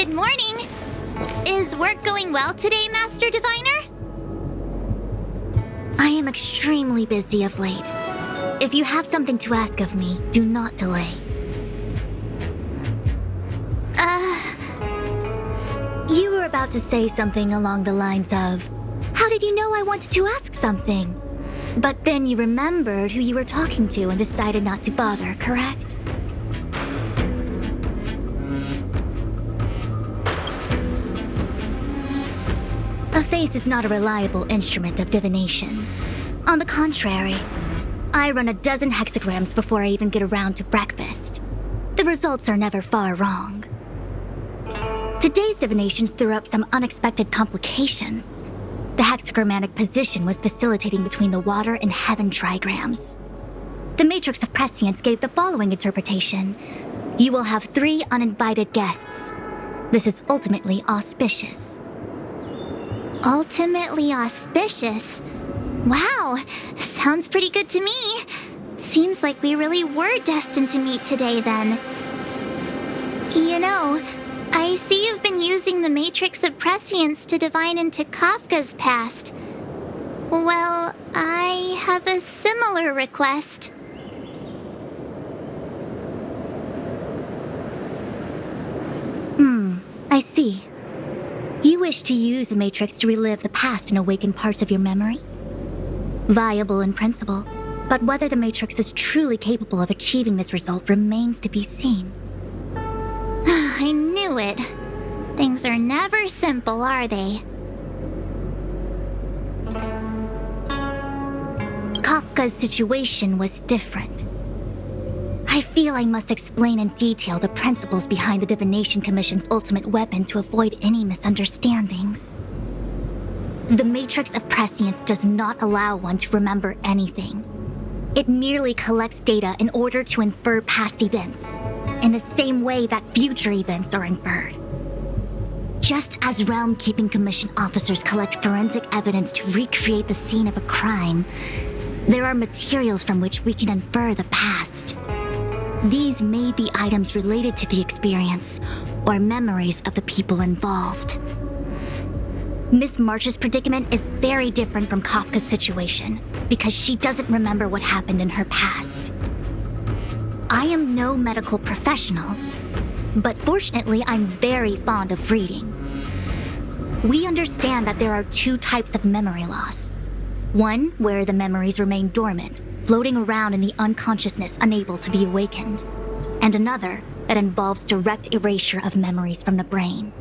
Good morning! Is work going well today, Master Diviner? I am extremely busy of late. If you have something to ask of me, do not delay. You were about to say something along the lines of, "How did you know I wanted to ask something?" But then you remembered who you were talking to and decided not to bother, correct? A face is not a reliable instrument of divination. On the contrary, I run a dozen hexagrams before I even get around to breakfast. The results are never far wrong. Today's divinations threw up some unexpected complications. The hexagrammatic position was facilitating between the water and heaven trigrams. The matrix of prescience gave the following interpretation. You will have 3 uninvited guests. This is ultimately auspicious. Ultimately auspicious? Wow, sounds pretty good to me. Seems like we really were destined to meet today then. You know, I see you've been using the Matrix of Prescience to divine into Kafka's past. Well, I have a similar request. I see. You wish to use the Matrix to relive the past and awaken parts of your memory? Viable in principle, but whether the Matrix is truly capable of achieving this result remains to be seen. I knew it. Things are never simple, are they? Kafka's situation was different. I feel I must explain in detail the principles behind the Divination Commission's ultimate weapon to avoid any misunderstandings. The Matrix of Prescience does not allow one to remember anything. It merely collects data in order to infer past events, in the same way that future events are inferred. Just as Realm Keeping Commission officers collect forensic evidence to recreate the scene of a crime, there are materials from which we can infer the past. These may be items related to the experience or memories of the people involved. Miss March's predicament is very different from Kafka's situation because she doesn't remember what happened in her past. I am no medical professional, but fortunately I'm very fond of reading. We understand that there are 2 types of memory loss. One where the memories remain dormant, floating around in the unconsciousness unable to be awakened, and another that involves direct erasure of memories from the brain.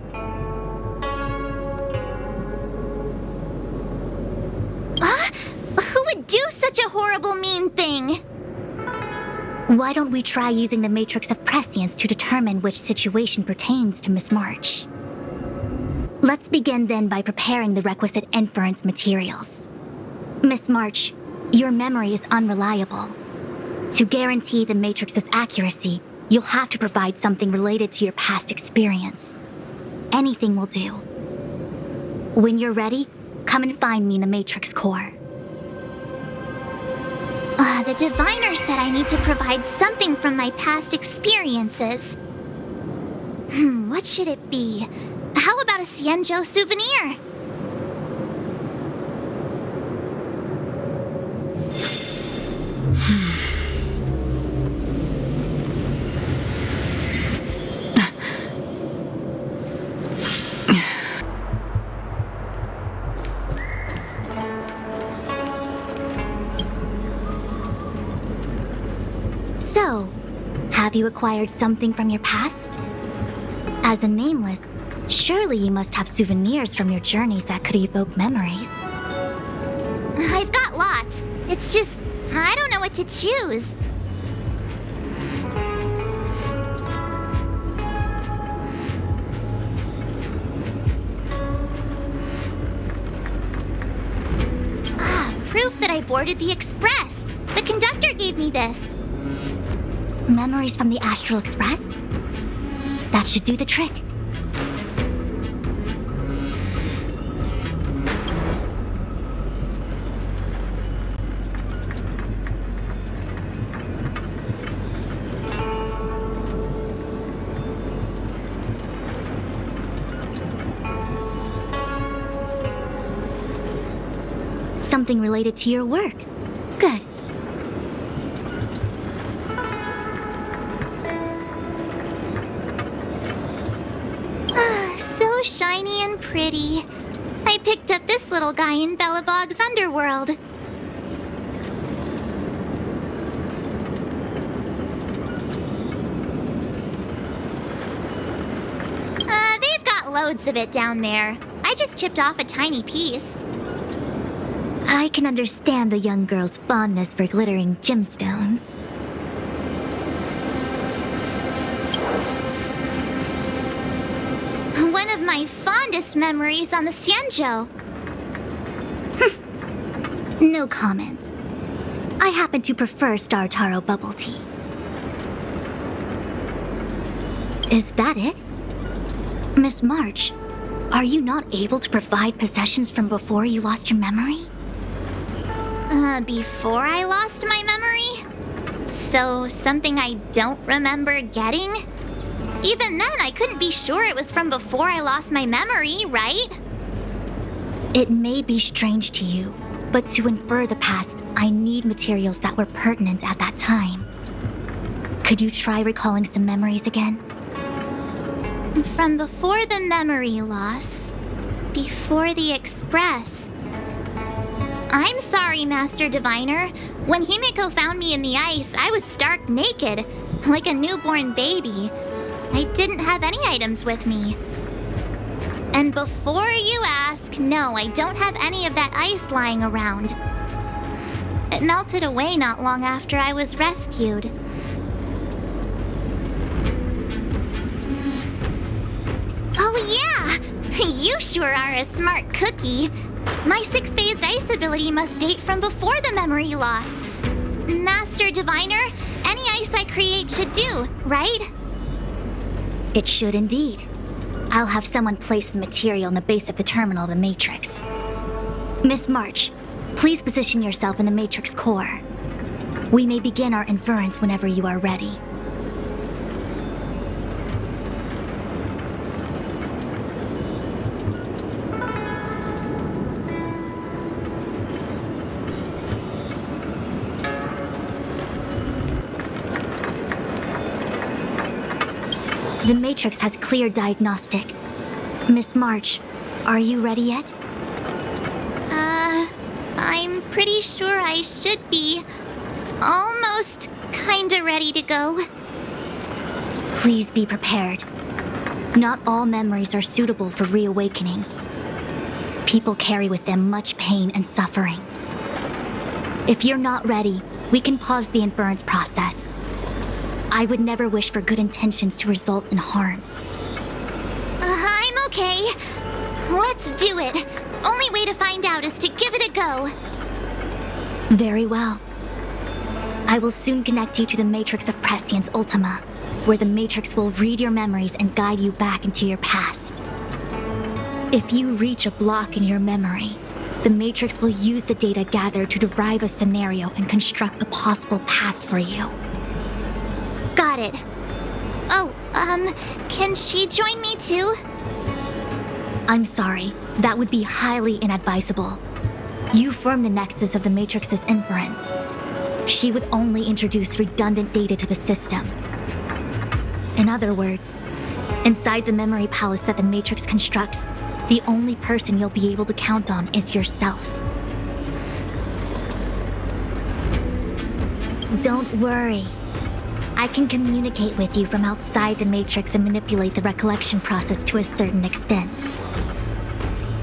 Who would do such a horrible, mean thing? Why don't we try using the Matrix of Prescience to determine which situation pertains to Miss March? Let's begin then by preparing the requisite inference materials. Miss March, your memory is unreliable. To guarantee the Matrix's accuracy, you'll have to provide something related to your past experience. Anything will do. When you're ready, come and find me in the Matrix core. The diviner said I need to provide something from my past experiences. What should it be? How about a Xianzhou souvenir? So, have you acquired something from your past? As a nameless, surely you must have souvenirs from your journeys that could evoke memories. I've got lots. It's just, I don't know what to choose. Proof that I boarded the express. The conductor gave me this. Memories from the Astral Express? That should do the trick. Something related to your work. Good. So shiny and pretty. I picked up this little guy in Belobog's underworld. They've got loads of it down there. I just chipped off a tiny piece. I can understand a young girl's fondness for glittering gemstones. One of my fondest memories on the Xianzhou. No comment. I happen to prefer Star Taro bubble tea. Is that it? Miss March, are you not able to provide possessions from before you lost your memory? Before I lost my memory? So, something I don't remember getting? Even then, I couldn't be sure it was from before I lost my memory, right? It may be strange to you, but to infer the past, I need materials that were pertinent at that time. Could you try recalling some memories again? From before the memory loss. Before the Express. I'm sorry, Master Diviner. When Himiko found me in the ice, I was stark naked, like a newborn baby. I didn't have any items with me. And before you ask, no, I don't have any of that ice lying around. It melted away not long after I was rescued. Oh yeah! You sure are a smart cookie. My six-phased ice ability must date from before the memory loss. Master Diviner, any ice I create should do, right? It should indeed. I'll have someone place the material in the base of the terminal of the Matrix. Miss March, please position yourself in the Matrix core. We may begin our inference whenever you are ready. The Matrix has clear diagnostics. Miss March, are you ready yet? I'm pretty sure I should be. Almost kinda ready to go. Please be prepared. Not all memories are suitable for reawakening. People carry with them much pain and suffering. If you're not ready, we can pause the inference process. I would never wish for good intentions to result in harm. I'm okay. Let's do it. Only way to find out is to give it a go. Very well. I will soon connect you to the Matrix of Prescience Ultima, where the Matrix will read your memories and guide you back into your past. If you reach a block in your memory, the Matrix will use the data gathered to derive a scenario and construct a possible past for you. Got it. Oh, can she join me too? I'm sorry, that would be highly inadvisable. You form the nexus of the Matrix's inference. She would only introduce redundant data to the system. In other words, inside the memory palace that the Matrix constructs, the only person you'll be able to count on is yourself. Don't worry. I can communicate with you from outside the Matrix and manipulate the recollection process to a certain extent.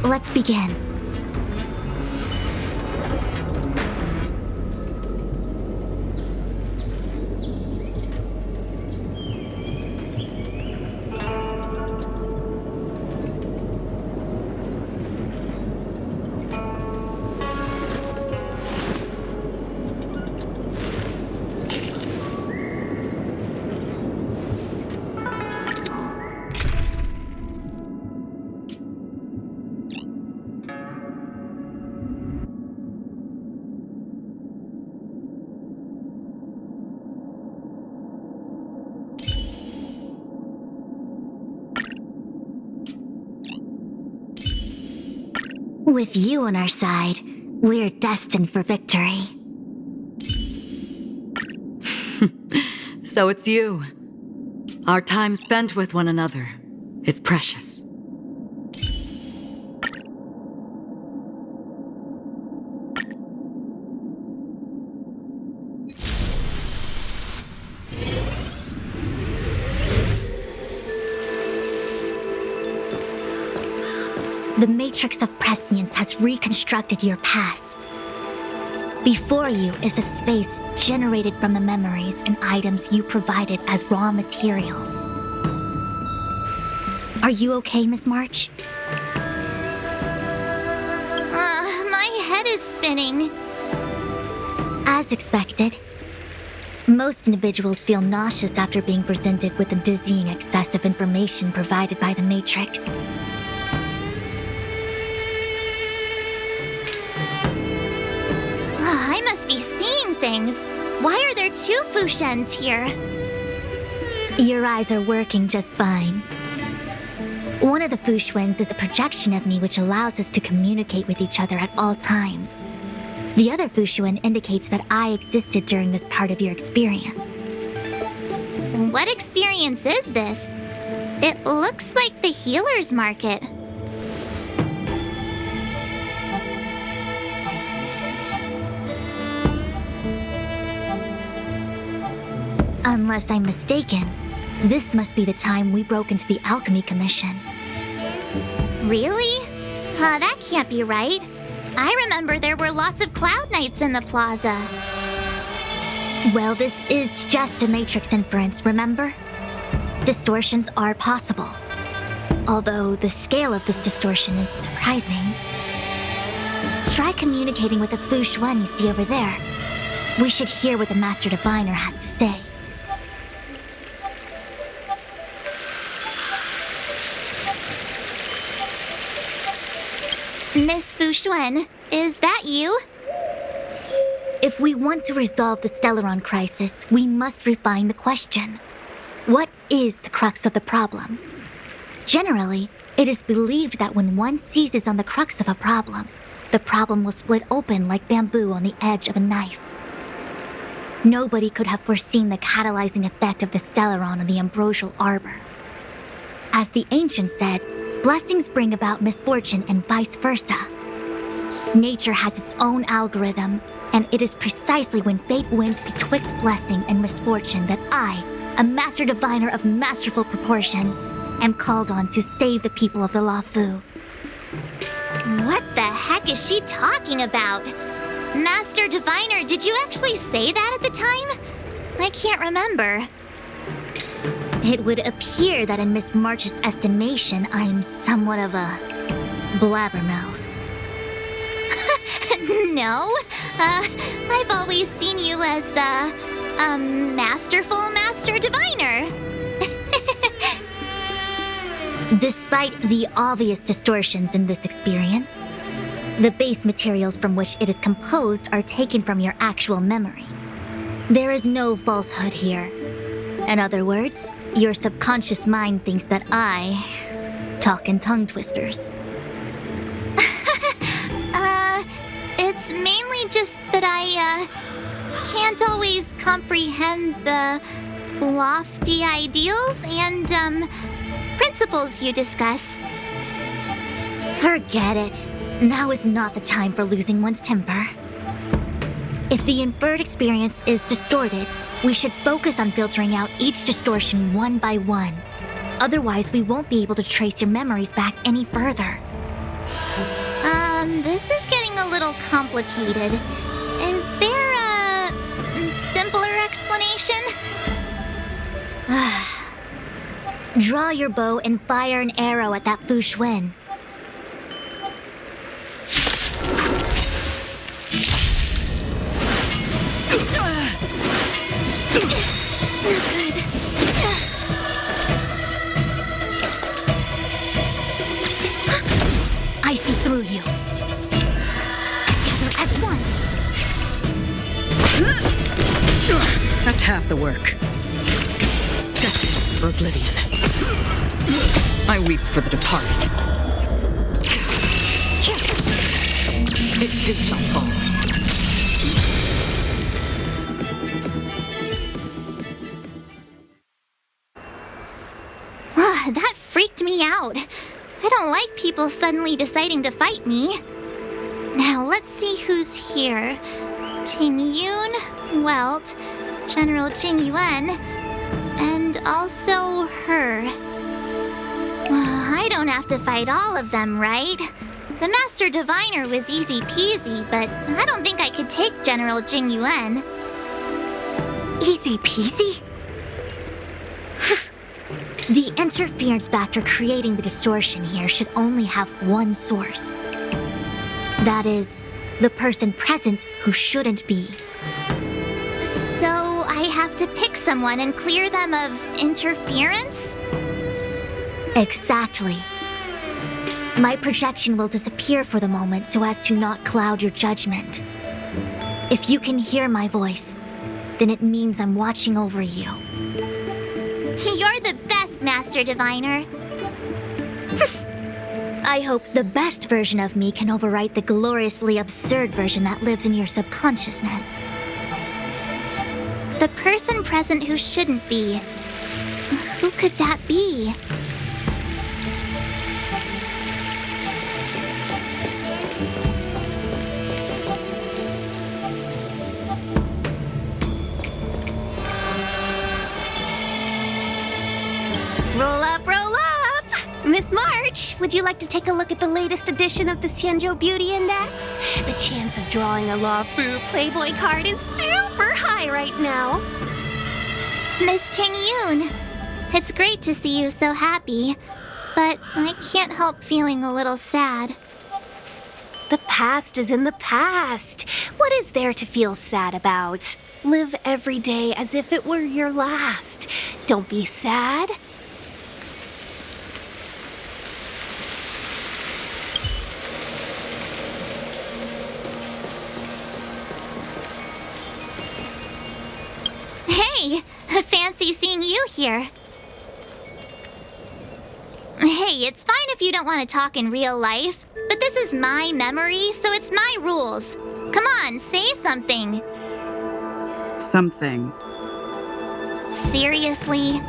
Let's begin. With you on our side, We're destined for victory. So it's you. Our time spent with one another is precious. The Matrix of Prescience has reconstructed your past. Before you is a space generated from the memories and items you provided as raw materials. Are you okay, Miss March? My head is spinning. As expected. Most individuals feel nauseous after being presented with the dizzying excess of information provided by the Matrix. I must be seeing things. Why are there two Fushens here? Your eyes are working just fine. One of the Fushwens is a projection of me which allows us to communicate with each other at all times. The other Fushuen indicates that I existed during this part of your experience. What experience is this? It looks like the healer's market. Unless I'm mistaken, this must be the time we broke into the Alchemy Commission. Really? That can't be right. I remember there were lots of Cloud Knights in the plaza. Well, this is just a Matrix inference, remember? Distortions are possible. Although the scale of this distortion is surprising. Try communicating with the Fushuen you see over there. We should hear what the Master Diviner has to say. Miss Fushuen, is that you? If we want to resolve the Stellaron crisis, we must refine the question. What is the crux of the problem? Generally, it is believed that when one seizes on the crux of a problem, the problem will split open like bamboo on the edge of a knife. Nobody could have foreseen the catalyzing effect of the Stellaron on the ambrosial arbor. As the ancients said, blessings bring about misfortune and vice versa. Nature has its own algorithm, and it is precisely when fate wins betwixt blessing and misfortune that I, a master diviner of masterful proportions, am called on to save the people of the Luofu. What the heck is she talking about? Master Diviner, did you actually say that at the time? I can't remember. It would appear that in Miss March's estimation, I'm somewhat of a blabbermouth. No, I've always seen you as a masterful Master Diviner. Despite the obvious distortions in this experience, the base materials from which it is composed are taken from your actual memory. There is no falsehood here. In other words, your subconscious mind thinks that I talk in tongue twisters. It's mainly just that I can't always comprehend the lofty ideals and principles you discuss. Forget it. Now is not the time for losing one's temper. If the inferred experience is distorted, we should focus on filtering out each distortion one by one. Otherwise, we won't be able to trace your memories back any further. This is getting a little complicated. Is there a simpler explanation? Draw your bow and fire an arrow at that Fushuen. I see through you. Together as one. That's half the work. Destined for oblivion. I weep for the departed. it too shall fall. That freaked me out. I don't like people suddenly deciding to fight me. Now, let's see who's here. Ting Yun, Welt, General Jing Yuan, and also her. Well, I don't have to fight all of them, right? The Master Diviner was easy peasy, but I don't think I could take General Jing Yuan. Easy peasy? The interference factor creating the distortion here should only have one source. That is, the person present who shouldn't be. So I have to pick someone and clear them of interference? Exactly. My projection will disappear for the moment so as to not cloud your judgment. If you can hear my voice, then it means I'm watching over you. You're the best, Master Diviner. I hope the best version of me can overwrite the gloriously absurd version that lives in your subconsciousness. The person present who shouldn't be. Who could that be? Roll up, roll up! Miss March, would you like to take a look at the latest edition of the Xianzhou Beauty Index? The chance of drawing a Luofu Playboy card is super high right now. Miss Ting Yun. It's great to see you so happy, but I can't help feeling a little sad. The past is in the past. What is there to feel sad about? Live every day as if it were your last. Don't be sad. Hey, fancy seeing you here. Hey, it's fine if you don't want to talk in real life, but this is my memory, so it's my rules. Come on, say something. Something. Seriously?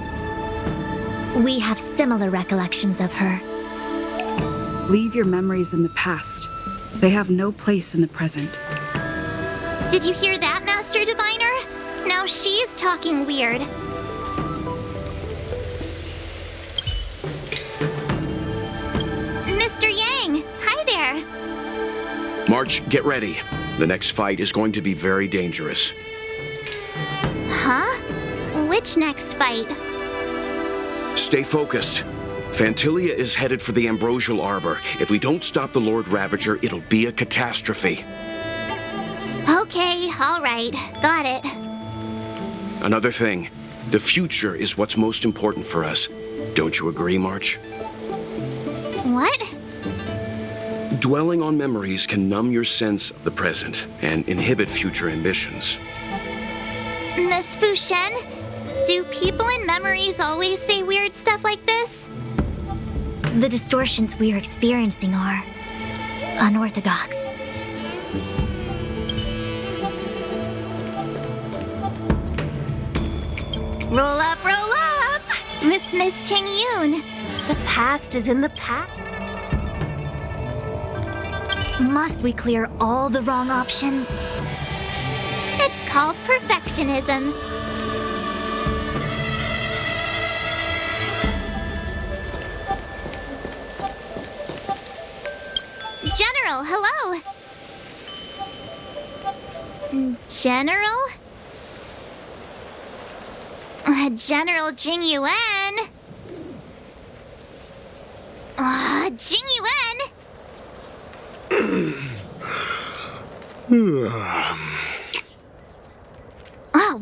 We have similar recollections of her. Leave your memories in the past. They have no place in the present. Did you hear that, Master Diviner? Now she's talking weird. Mr. Yang, hi there. March, get ready. The next fight is going to be very dangerous. Huh? Which next fight? Stay focused. Phantilia is headed for the Ambrosial Arbor. If we don't stop the Lord Ravager, it'll be a catastrophe. Okay, all right. Got it. Another thing, the future is what's most important for us. Don't you agree, March? What? Dwelling on memories can numb your sense of the present and inhibit future ambitions. Miss Fu Shen, do people in memories always say weird stuff like this? The distortions we are experiencing are unorthodox. Roll up, roll up! Miss Ting Yun. The past is in the past. Must we clear all the wrong options? It's called perfectionism. General, hello. General? General Jing Yuan? Jing Yuan?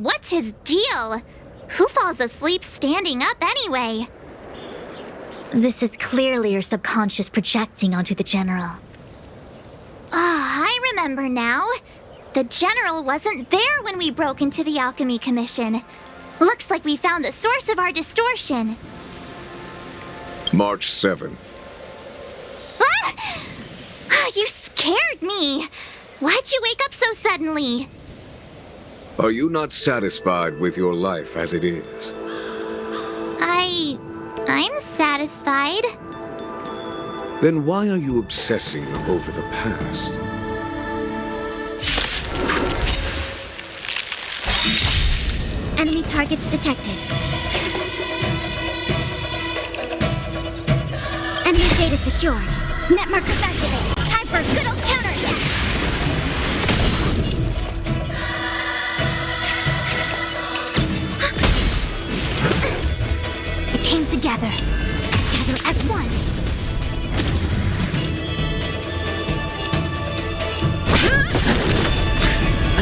What's his deal? Who falls asleep standing up anyway? This is clearly your subconscious projecting onto the General. I remember now. The General wasn't there when we broke into the Alchemy Commission. Looks like we found the source of our distortion. March 7th. Ah! You scared scared me. Why'd you wake up so suddenly? Are you not satisfied with your life as it is? I'm satisfied. Then why are you obsessing over the past? Enemy targets detected. Enemy data secured. Net markers activated. Time for a good old counterattack. It came together. Together as one.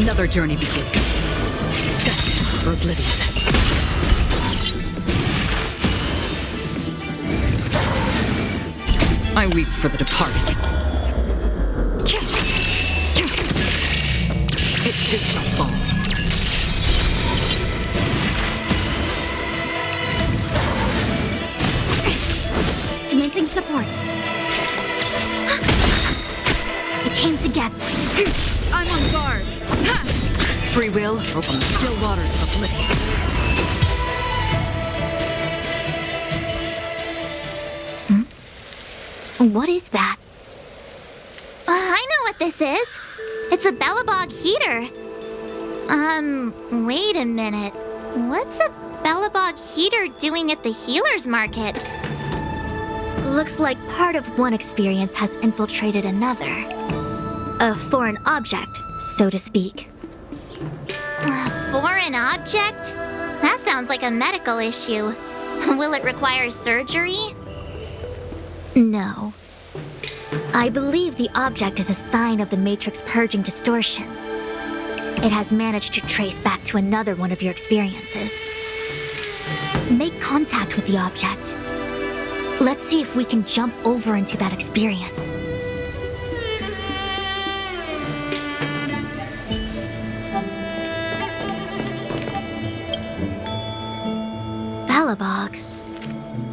Another journey begins. Destined for oblivion. I weep for the departed. It too shall fall. Commencing support. It came together. I'm on guard. Free will or on the still waters of oblivion. What is that? I know what this is. It's a Bellabog heater. Wait a minute. What's a Bellabog heater doing at the healer's market? Looks like part of one experience has infiltrated another. A foreign object, so to speak. A foreign object? That sounds like a medical issue. Will it require surgery? No. I believe the object is a sign of the Matrix purging distortion. It has managed to trace back to another one of your experiences. Make contact with the object. Let's see if we can jump over into that experience. Bellabog.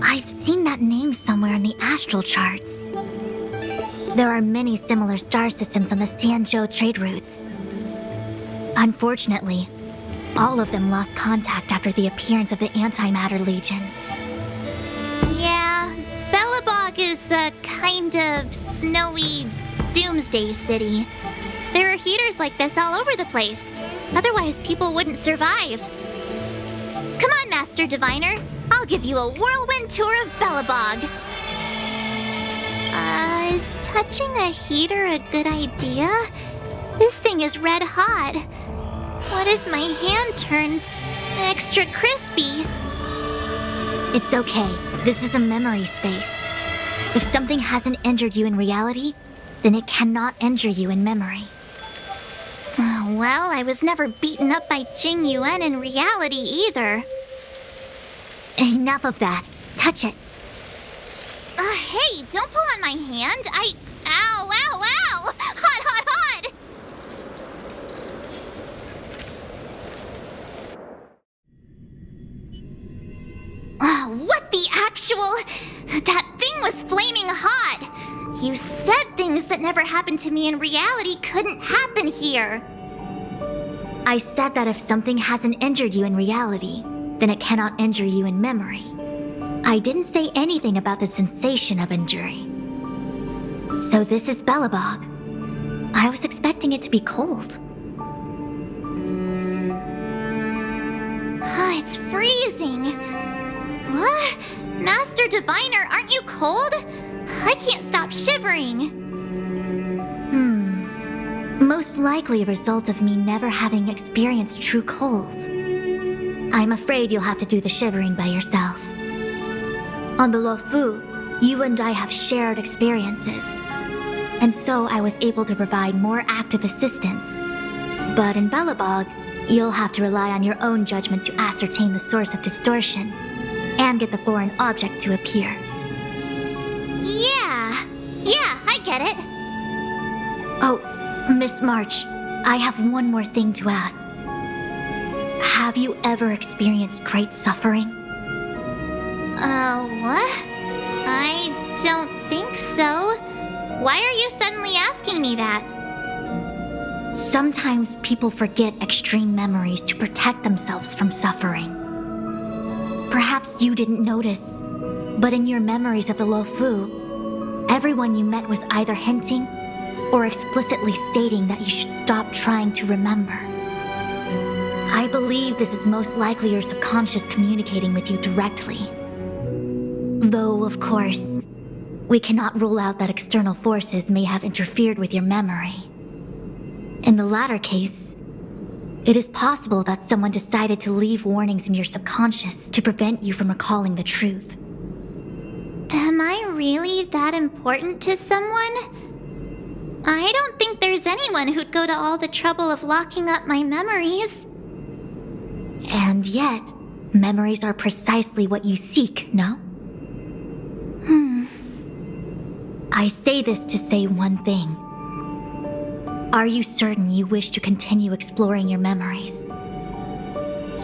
I've seen that name somewhere in the astral charts. There are many similar star systems on the Xianzhou trade routes. Unfortunately, all of them lost contact after the appearance of the Antimatter Legion. Yeah, Bellabog is a kind of snowy doomsday city. There are heaters like this all over the place. Otherwise, people wouldn't survive. Come on, Master Diviner. I'll give you a whirlwind tour of Bellabog. Is touching a heater a good idea? This thing is red hot. What if my hand turns extra crispy? It's okay. This is a memory space. If something hasn't injured you in reality, then it cannot injure you in memory. Well, I was never beaten up by Jing Yuan in reality either. Enough of that. Touch it. Hey, don't pull on my hand. Ow, ow, ow! Hot, hot, hot! What the actual? That thing was flaming hot! You said things that never happened to me in reality couldn't happen here. I said that if something hasn't injured you in reality, then it cannot injure you in memory. I didn't say anything about the sensation of injury. So this is Bellabog. I was expecting it to be cold. It's freezing. What? Master Diviner, aren't you cold? I can't stop shivering. Most likely a result of me never having experienced true cold. I'm afraid you'll have to do the shivering by yourself. On the Luofu, you and I have shared experiences, and so I was able to provide more active assistance. But in Bellabog, you'll have to rely on your own judgment to ascertain the source of distortion, and get the foreign object to appear. Yeah, I get it. Oh, Miss March, I have one more thing to ask. Have you ever experienced great suffering? What? I don't think so. Why are you suddenly asking me that? Sometimes people forget extreme memories to protect themselves from suffering. Perhaps you didn't notice, but in your memories of the Luofu, everyone you met was either hinting or explicitly stating that you should stop trying to remember. I believe this is most likely your subconscious communicating with you directly. Though, of course, we cannot rule out that external forces may have interfered with your memory. In the latter case, it is possible that someone decided to leave warnings in your subconscious to prevent you from recalling the truth. Am I really that important to someone? I don't think there's anyone who'd go to all the trouble of locking up my memories. And yet, memories are precisely what you seek, no? I say this to say one thing. Are you certain you wish to continue exploring your memories?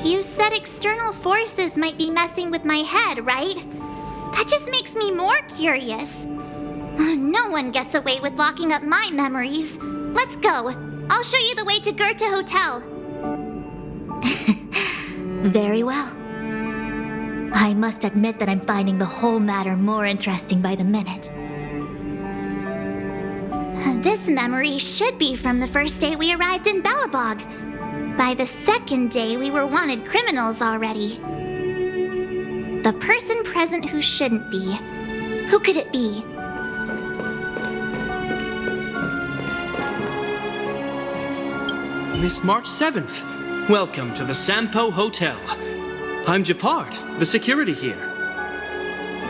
You said external forces might be messing with my head, right? That just makes me more curious. No one gets away with locking up my memories. Let's go. I'll show you the way to Goethe Hotel. Very well. I must admit that I'm finding the whole matter more interesting by the minute. This memory should be from the first day we arrived in Belobog. By the second day, we were wanted criminals already. The person present who shouldn't be. Who could it be? Miss March 7th, welcome to the Sampo Hotel. I'm Japard, the security here.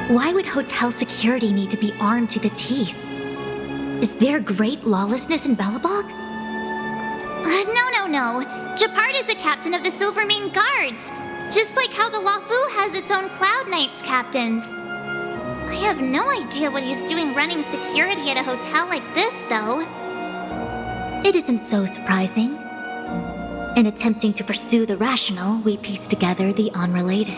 Why would hotel security need to be armed to the teeth? Is there great lawlessness in Belobog? No. Japard is the captain of the Silvermane Guards. Just like how the Luofu has its own Cloud Knights captains. I have no idea what he's doing running security at a hotel like this, though. It isn't so surprising. In attempting to pursue the rational, we piece together the unrelated.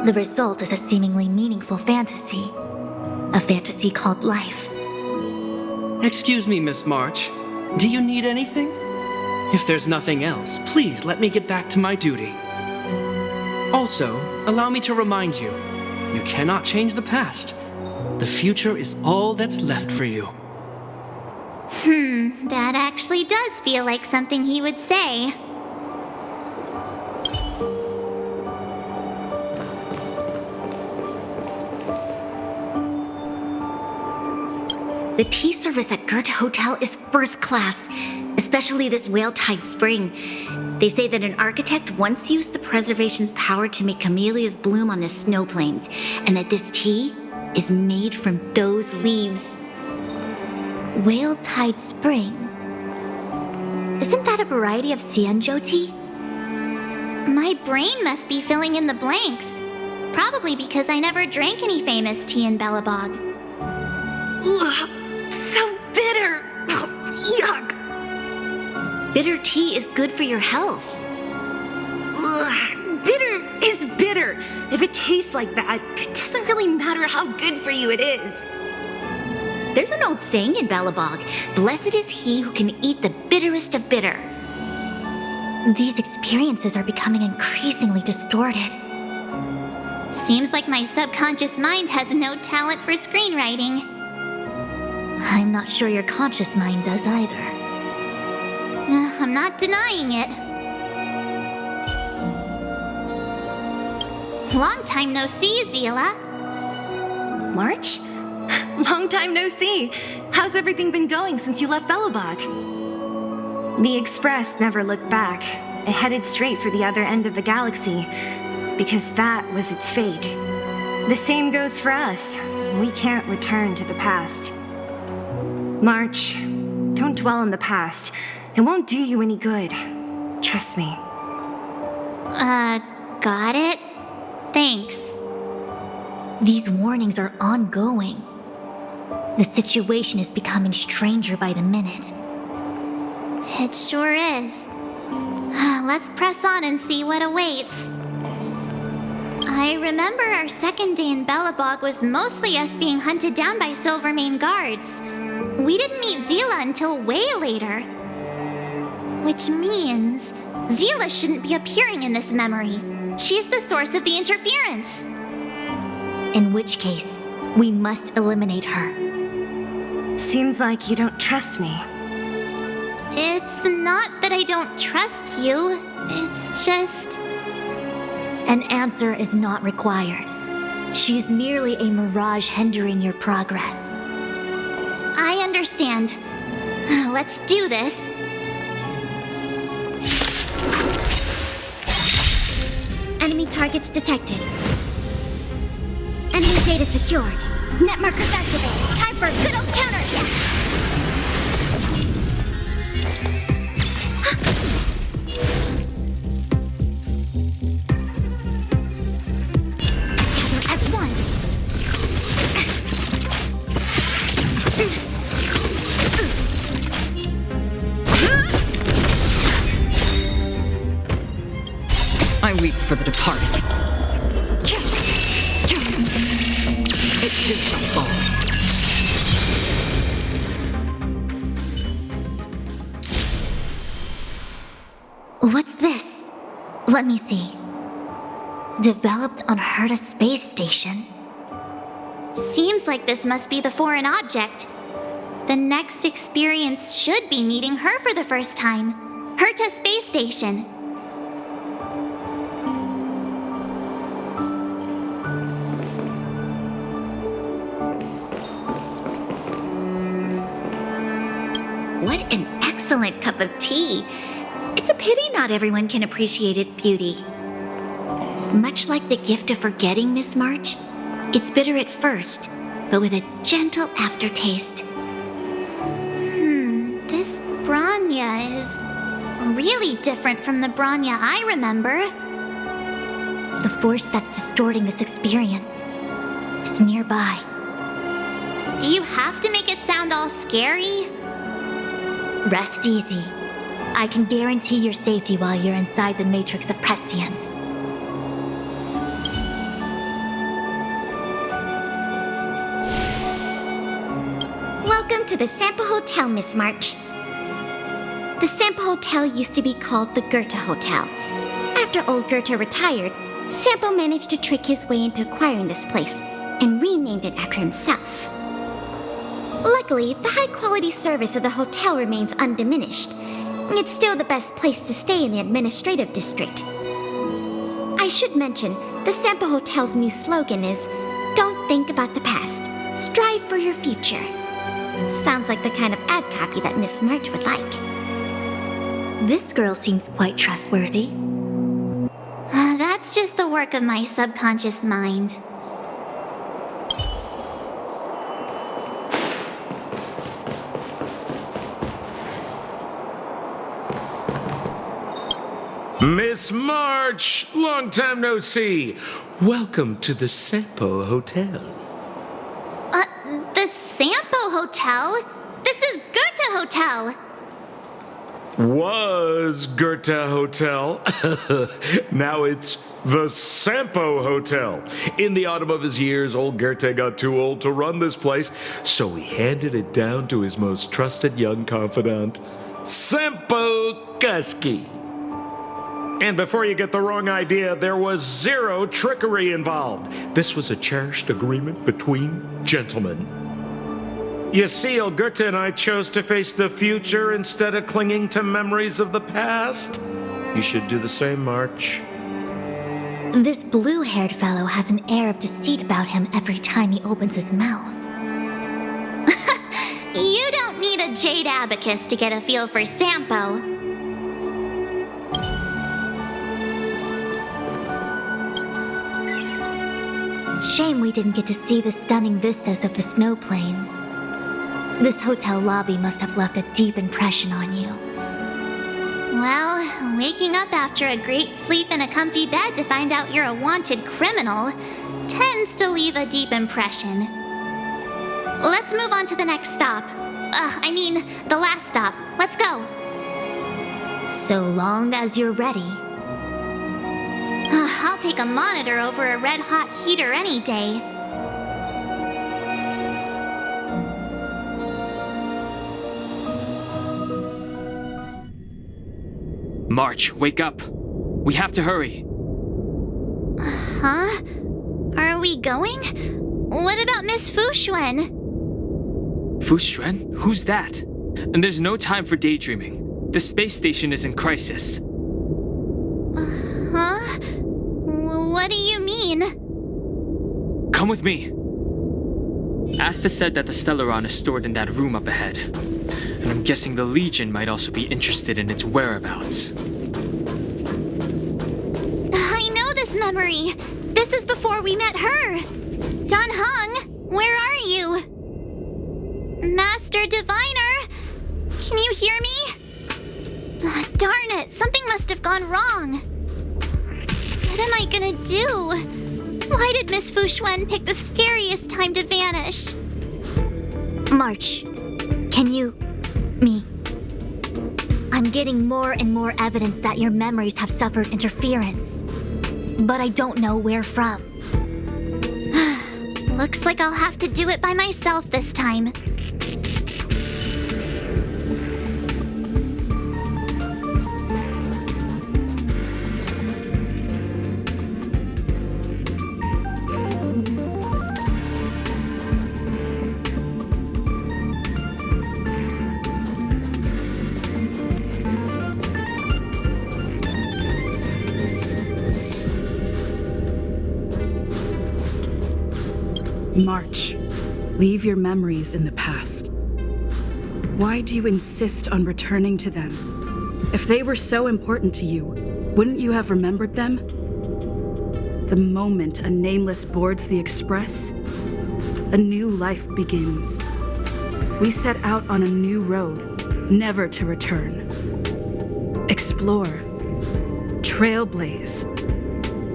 The result is a seemingly meaningful fantasy. A fantasy called life. Excuse me, Miss March. Do you need anything? If there's nothing else, please let me get back to my duty. Also, allow me to remind you, you cannot change the past. The future is all that's left for you. That actually does feel like something he would say. The tea service at Goethe Hotel is first class, especially this Whale-Tide Spring. They say that an architect once used the preservation's power to make camellias bloom on the snow plains, and that this tea is made from those leaves. Whale-Tide Spring? Isn't that a variety of Xianzhou tea? My brain must be filling in the blanks. Probably because I never drank any famous tea in Belobog. Ugh, so bitter! Yuck! Bitter tea is good for your health. Ugh, bitter is bitter. If it tastes like that, it doesn't really matter how good for you it is. There's an old saying in Belobog, blessed is he who can eat the bitterest of bitter. These experiences are becoming increasingly distorted. Seems like my subconscious mind has no talent for screenwriting. I'm not sure your conscious mind does either. I'm not denying it. Long time no see, Zila. March? Long time no see. How's everything been going since you left Belobog? The Express never looked back. It headed straight for the other end of the galaxy, because that was its fate. The same goes for us. We can't return to the past. March, don't dwell on the past. It won't do you any good. Trust me. Got it? Thanks. These warnings are ongoing. The situation is becoming stranger by the minute. It sure is. Let's press on and see what awaits. I remember our second day in Belobog was mostly us being hunted down by Silvermane guards. we didn't meet Zila until way later. Which means Zila shouldn't be appearing in this memory. She's the source of the interference. In which case, we must eliminate her. Seems like you don't trust me. It's not that I don't trust you. It's just... An answer is not required. She's merely a mirage hindering your progress. I understand. Let's do this. Enemy targets detected. Enemy data secured. Net markers activated. Time for a good old counterattack. Together as one. I weep for the departed. It too shall fall. What's this? Let me see. Developed on Herta Space Station. Seems like this must be the foreign object. The next experience should be meeting her for the first time. Herta Space Station. What an excellent cup of tea. It's a pity not everyone can appreciate its beauty. Much like the gift of forgetting, Miss March, it's bitter at first, but with a gentle aftertaste. This Branya is really different from the Branya I remember. The force that's distorting this experience is nearby. Do you have to make it sound all scary? Rest easy. I can guarantee your safety while you're inside the matrix of prescience. Welcome to the Sampo Hotel, Miss March. The Sampo Hotel used to be called the Goethe Hotel. After old Goethe retired, Sampo managed to trick his way into acquiring this place and renamed it after himself. Luckily, the high-quality service of the hotel remains undiminished. It's still the best place to stay in the administrative district. I should mention, the Sampo Hotel's new slogan is, "Don't think about the past, strive for your future." Sounds like the kind of ad copy that Miss March would like. This girl seems quite trustworthy. That's just the work of my subconscious mind. Miss March! Long time no see. Welcome to the Sampo Hotel. The Sampo Hotel? This is Goethe Hotel! Was Goethe Hotel. Now it's the Sampo Hotel. In the autumn of his years, old Goethe got too old to run this place, so he handed it down to his most trusted young confidant, Sampo Kuski. And before you get the wrong idea, there was zero trickery involved. This was a cherished agreement between gentlemen. You see, old Goethe and I chose to face the future instead of clinging to memories of the past. You should do the same, March. This blue-haired fellow has an air of deceit about him every time he opens his mouth. You don't need a jade abacus to get a feel for Sampo. Shame we didn't get to see the stunning vistas of the snow plains. This hotel lobby must have left a deep impression on you. Well, waking up after a great sleep in a comfy bed to find out you're a wanted criminal tends to leave a deep impression. Let's move on to the next stop. The last stop. Let's go. So long as you're ready. I'll take a monitor over a red-hot heater any day. March, wake up. We have to hurry. Huh? Are we going? What about Miss Fuxuan? Fuxuan? Who's that? And there's no time for daydreaming. The space station is in crisis. Huh? What do you mean? Come with me. Asta said that the Stellaron is stored in that room up ahead. And I'm guessing the Legion might also be interested in its whereabouts. I know this memory. This is before we met her. Don Hung, where are you? Master Diviner, can you hear me? Darn it, something must have gone wrong. What am I gonna do? Why did Miss Fuxuan pick the scariest time to vanish? March, can you... me? I'm getting more and more evidence that your memories have suffered interference. But I don't know where from. Looks like I'll have to do it by myself this time. March, leave your memories in the past. Why do you insist on returning to them? If they were so important to you, wouldn't you have remembered them? The moment a nameless boards the Express, a new life begins. We set out on a new road, never to return. Explore, trailblaze,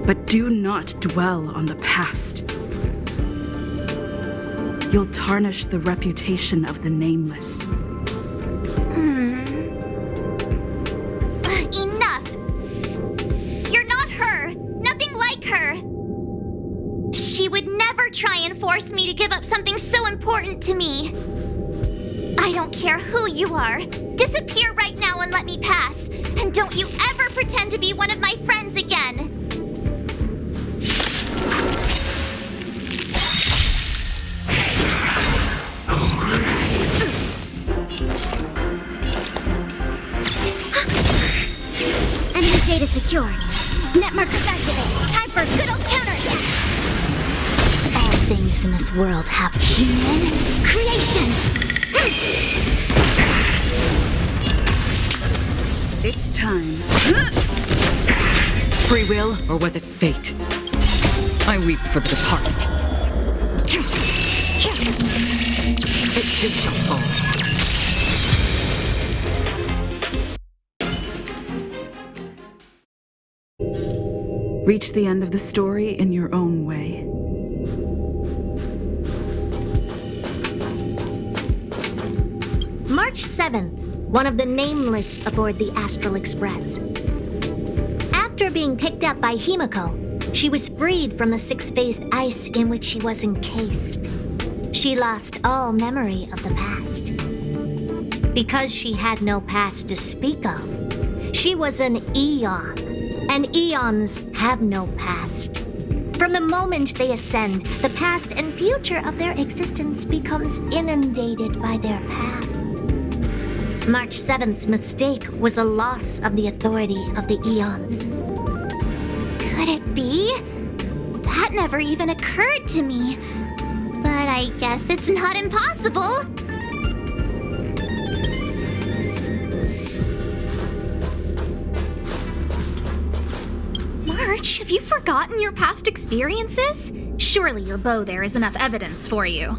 but do not dwell on the past. You'll tarnish the reputation of the nameless. Enough! You're not her! Nothing like her! She would never try and force me to give up something so important to me. I don't care who you are. Disappear right now and let me pass. And don't you ever pretend to be one of my friends again. Data secured. Net markers activated. Time for a good old counterattack. All things in this world have human creations. It's time. Free will, or was it fate? I weep for the departed. It too shall fall. Reach the end of the story in your own way. March 7th, one of the nameless aboard the Astral Express. After being picked up by Himiko, she was freed from the six-phased ice in which she was encased. She lost all memory of the past. Because she had no past to speak of, she was an eon. And eons have no past. From the moment they ascend, the past and future of their existence becomes inundated by their path. March 7th's mistake was the loss of the authority of the eons. Could it be? That never even occurred to me. But I guess it's not impossible. March, have you forgotten your past experiences? Surely your bow there is enough evidence for you.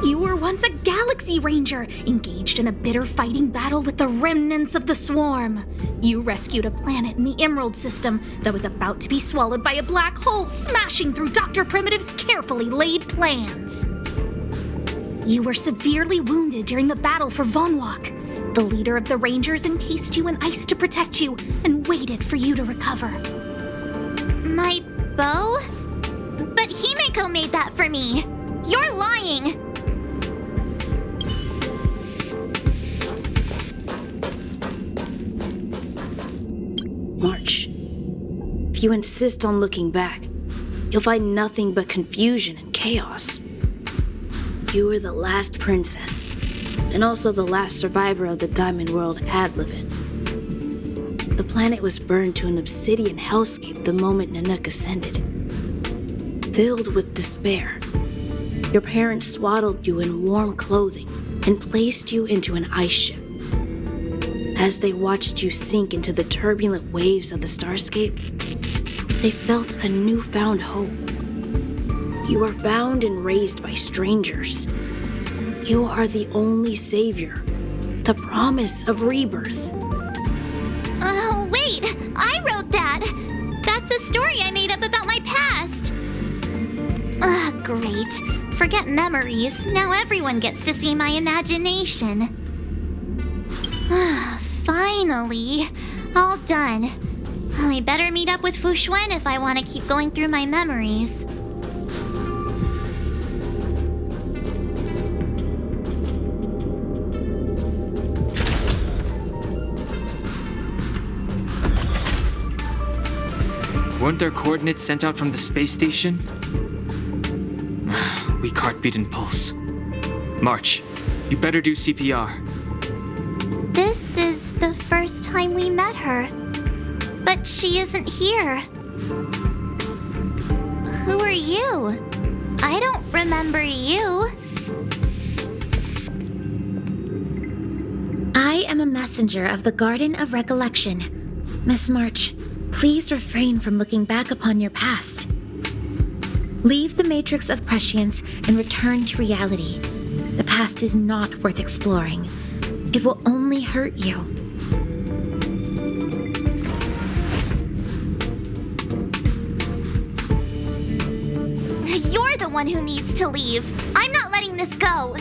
You were once a Galaxy Ranger, engaged in a bitter fighting battle with the remnants of the Swarm. You rescued a planet in the Emerald System that was about to be swallowed by a black hole, smashing through Dr. Primitive's carefully laid plans. You were severely wounded during the battle for Vonwalk. The leader of the Rangers encased you in ice to protect you and waited for you to recover. My bow? But Himiko made that for me. You're lying. if you insist on looking back, you'll find nothing but confusion and chaos. You were the last princess, and also the last survivor of the Diamond World ad live in. The planet was burned to an obsidian hellscape the moment Nanook ascended. Filled with despair, your parents swaddled you in warm clothing and placed you into an ice ship. As they watched you sink into the turbulent waves of the starscape, they felt a newfound hope. You were found and raised by strangers. You are the only savior, the promise of rebirth. Oh, wait! I wrote that! That's a story I made up about my past! Ugh, great. Forget memories. Now everyone gets to see my imagination. Finally. All done. I better meet up with Fushuen if I want to keep going through my memories. Weren't there coordinates sent out from the space station? Weak heartbeat and pulse. March, you better do CPR. This is the first time we met her. But she isn't here. Who are you? I don't remember you. I am a messenger of the Garden of Recollection. Miss March, please refrain from looking back upon your past. Leave the matrix of prescience and return to reality. The past is not worth exploring. It will only hurt you. You're the one who needs to leave. I'm not letting this go.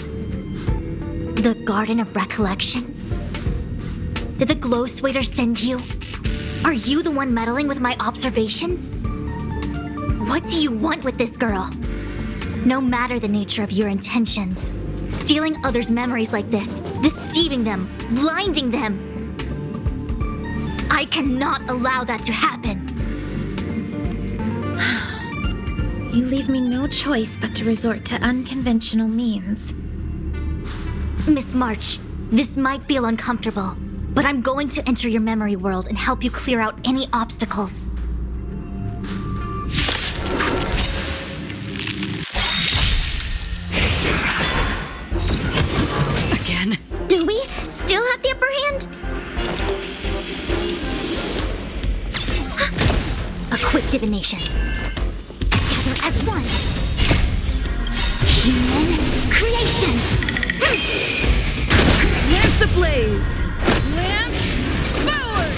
The Garden of Recollection? Did the Glow Swader send you? Are you the one meddling with my observations? What do you want with this girl? No matter the nature of your intentions, stealing others' memories like this, deceiving them, blinding them. I cannot allow that to happen. You leave me no choice but to resort to unconventional means. Miss March, this might feel uncomfortable, but I'm going to enter your memory world and help you clear out any obstacles. Again? Do we still have the upper hand? A quick divination. Together as one. Human creations. Lance ablaze! Lance forward!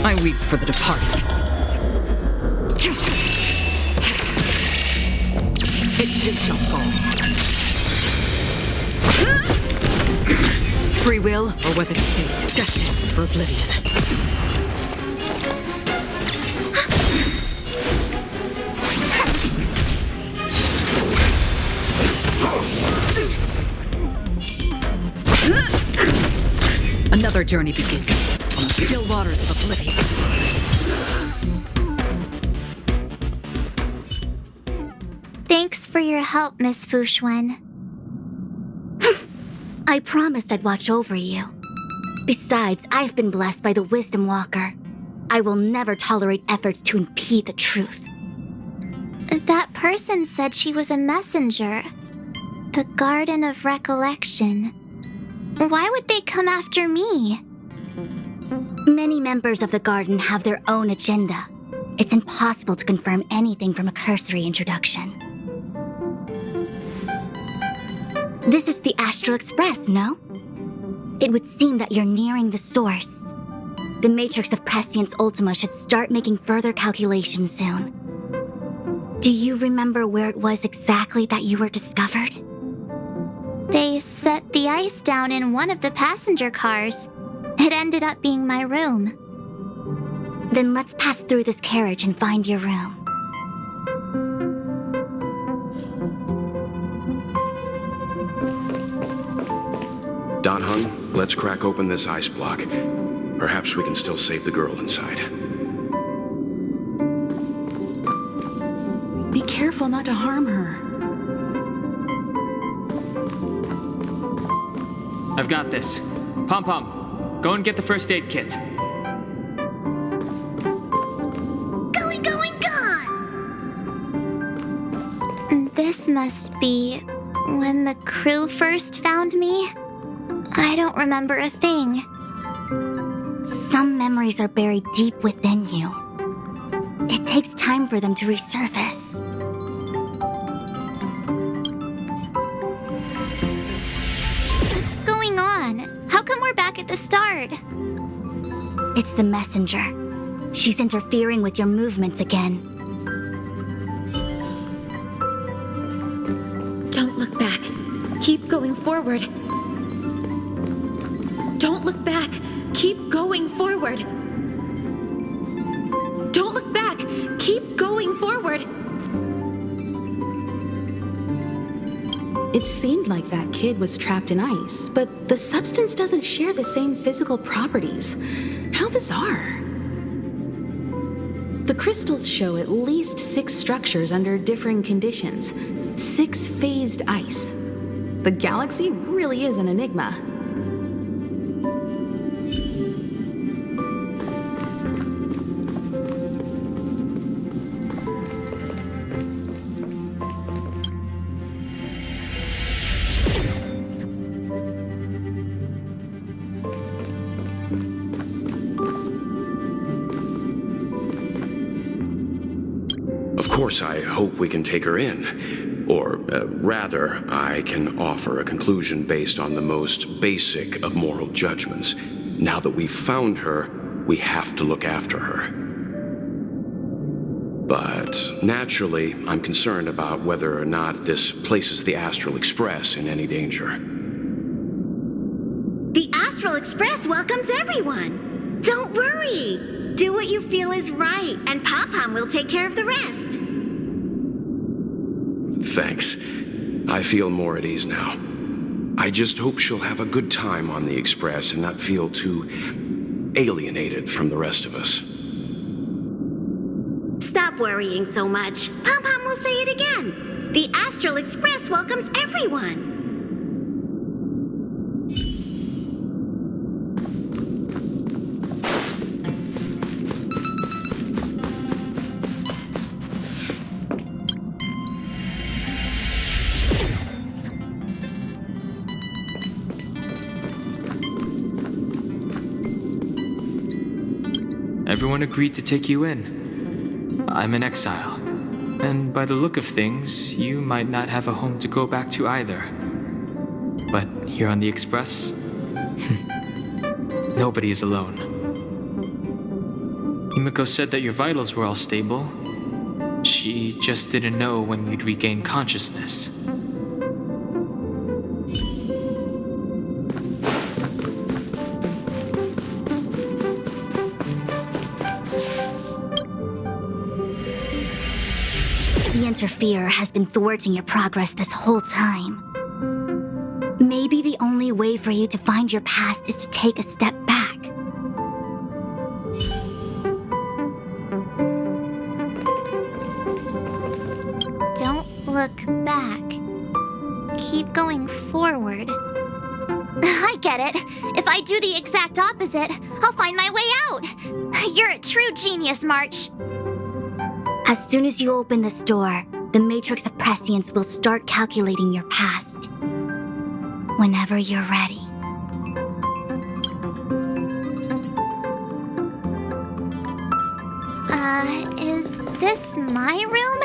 I weep for the departed. It too shall fall. Free will, or was it fate, destined for oblivion? Another journey begins on the still waters of oblivion. Thanks for your help, Miss Fushuen. I promised I'd watch over you. Besides, I've been blessed by the Wisdom Walker. I will never tolerate efforts to impede the truth. That person said she was a messenger. The Garden of Recollection. Why would they come after me? Many members of the Garden have their own agenda. It's impossible to confirm anything from a cursory introduction. This is the Astral Express, no? It would seem that you're nearing the source. The Matrix of Prescience Ultima should start making further calculations soon. Do you remember where it was exactly that you were discovered? They set the ice down in one of the passenger cars. It ended up being my room. Then let's pass through this carriage and find your room. Danheng, Let's crack open this ice block. Perhaps we can still save the girl inside. Be careful not to harm her. I've got this. Pom Pom, go and get the first aid kit. Going, gone! This must be when the crew first found me. I don't remember a thing. Some memories are buried deep within you. It takes time for them to resurface. What's going on? How come we're back at the start? It's the messenger. She's interfering with your movements again. Don't look back. Keep going forward. Don't look back. Keep going forward. Don't look back. Keep going forward. It seemed like that kid was trapped in ice, but the substance doesn't share the same physical properties. How bizarre. The crystals show at least 6 structures under differing conditions. 6 phased ice. The galaxy really is an enigma. Of course, I hope we can take her in. Or, rather, I can offer a conclusion based on the most basic of moral judgments. Now that we've found her, we have to look after her. But naturally, I'm concerned about whether or not this places the Astral Express in any danger. The Astral Express welcomes everyone. Don't worry. Do what you feel is right, and Pop-Pom will take care of the rest. Thanks. I feel more at ease now. I just hope she'll have a good time on the Express and not feel too alienated from the rest of us. Stop worrying so much. Pom-Pom will say it again. The Astral Express welcomes everyone. Everyone agreed to take you in. I'm in exile. And by the look of things, you might not have a home to go back to either. But here on the Express, nobody is alone. Himiko said that your vitals were all stable. She just didn't know when you'd regain consciousness. The Interferer has been thwarting your progress this whole time. Maybe the only way for you to find your past is to take a step back. Don't look back. Keep going forward. I get it. If I do the exact opposite, I'll find my way out. You're a true genius, March. As soon as you open this door, the Matrix of Prescience will start calculating your past. Whenever you're ready. Is this my room?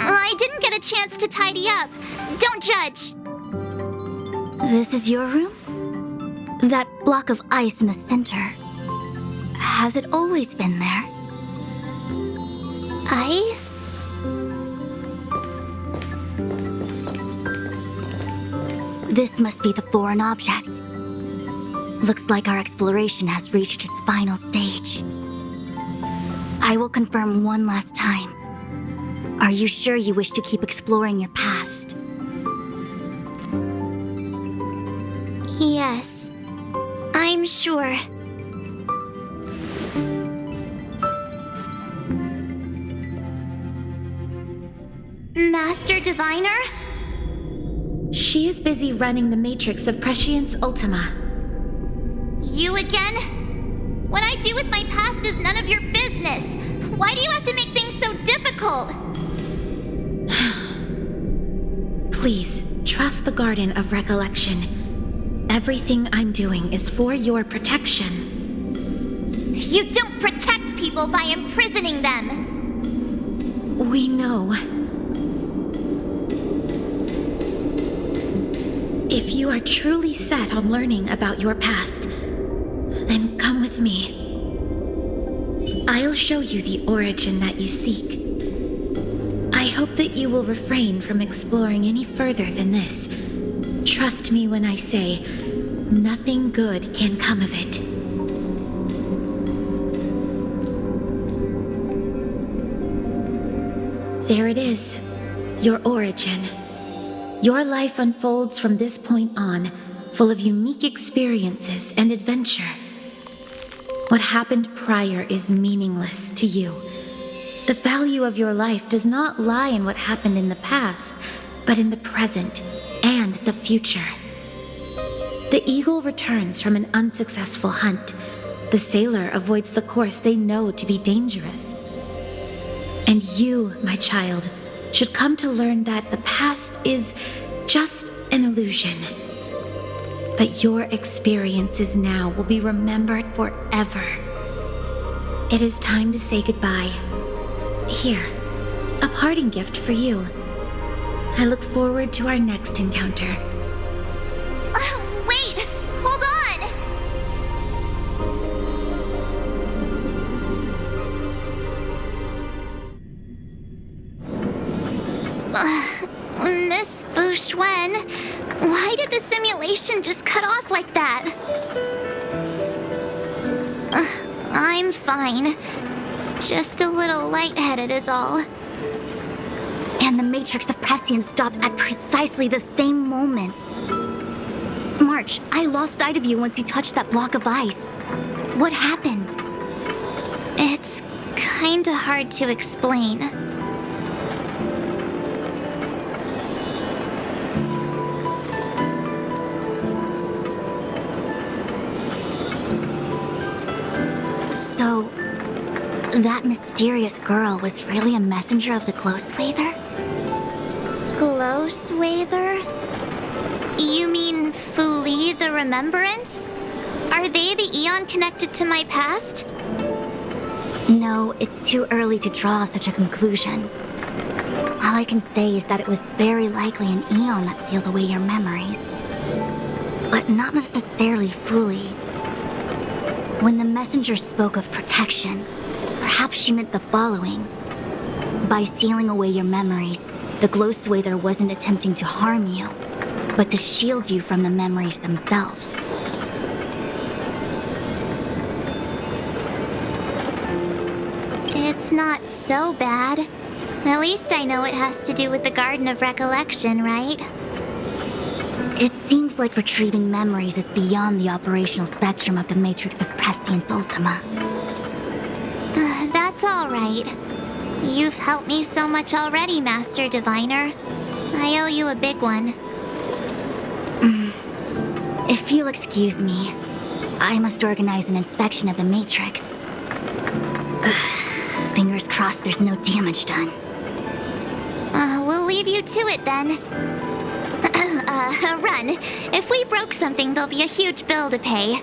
I didn't get a chance to tidy up. Don't judge. This is your room? That block of ice in the center. Has it always been there? Ice? This must be the foreign object. Looks like our exploration has reached its final stage. I will confirm one last time. Are you sure you wish to keep exploring your past? Yes. sure. Master Diviner? She is busy running the matrix of Prescience Ultima. You again? What I do with my past is none of your business. Why do you have to make things so difficult? Please, trust the Garden of Recollection. Everything I'm doing is for your protection. You don't protect people by imprisoning them. We know. If you are truly set on learning about your past, then come with me. I'll show you the origin that you seek. I hope that you will refrain from exploring any further than this. Trust me when I say, nothing good can come of it. There it is, your origin. Your life unfolds from this point on, full of unique experiences and adventure. What happened prior is meaningless to you. The value of your life does not lie in what happened in the past, but in the present and the future. The eagle returns from an unsuccessful hunt. The sailor avoids the course they know to be dangerous. And you, my child, should come to learn that the past is just an illusion. But your experiences now will be remembered forever. It is time to say goodbye. Here, a parting gift for you. I look forward to our next encounter. Wait! Hold on! Miss Fu Xuan, why did the simulation just cut off like that? I'm fine. Just a little lightheaded is all. And the Matrix of Prescience stopped at precisely the same moment. March, I lost sight of you once you touched that block of ice. What happened? It's kinda hard to explain. So, that mysterious girl was really a messenger of the Glow Swather? Glow Swather? You mean Fu Li the Remembrance? Are they the Eon connected to my past? No, it's too early to draw such a conclusion. All I can say is that it was very likely an Eon that sealed away your memories. But not necessarily Fu Li. When the messenger spoke of protection, perhaps she meant the following. By sealing away your memories, the Glow Swather wasn't attempting to harm you, but to shield you from the memories themselves. It's not so bad. At least I know it has to do with the Garden of Recollection, right? It seems like retrieving memories is beyond the operational spectrum of the Matrix of Prescience Ultima. That's all right. You've helped me so much already, Master Diviner. I owe you a big one. If you'll excuse me, I must organize an inspection of the Matrix. Fingers crossed there's no damage done. We'll leave you to it then. Run. If we broke something, there'll be a huge bill to pay.